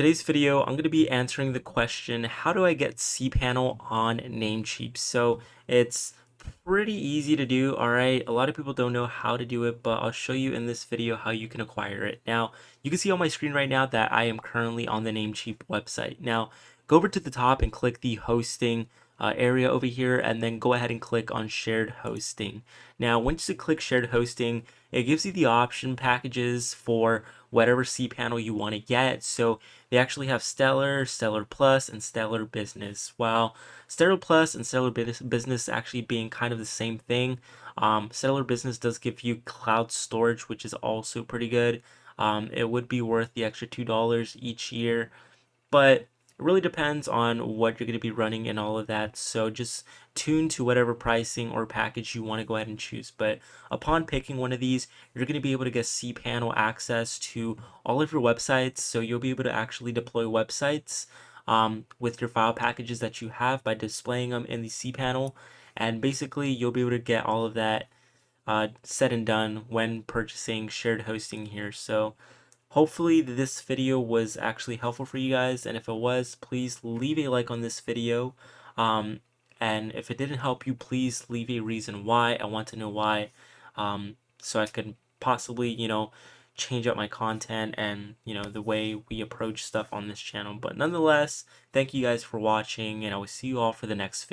Today's video, I'm going to be answering the question, how do I get CPanel on Namecheap? So it's pretty easy to do, all right? A lot of people don't know how to do it, but I'll show you in this video how you can acquire it. Now, you can see on my screen right now that I am currently on the Namecheap website. Now, go over to the top and click the hosting area over here, and then go ahead and click on shared hosting. Now, once you click shared hosting, it gives you the option packages for whatever cPanel you want to get. So they actually have Stellar, Stellar Plus, and Stellar Business. While Stellar Plus and Stellar Business actually being kind of the same thing, Stellar Business does give you cloud storage, which is also pretty good. It would be worth the extra $2 each year, but it really depends on what you're going to be running and all of that. So just tune to whatever pricing or package you want to go ahead and choose. But upon picking one of these, you're going to be able to get cPanel access to all of your websites. So you'll be able to actually deploy websites with your file packages that you have by displaying them in the cPanel. And basically, you'll be able to get all of that said and done when purchasing shared hosting here. So hopefully this video was actually helpful for you guys, and if it was, please leave a like on this video. And if it didn't help you, please leave a reason why. I want to know why, so I could possibly, change up my content and, the way we approach stuff on this channel. But nonetheless, thank you guys for watching, and I will see you all for the next video.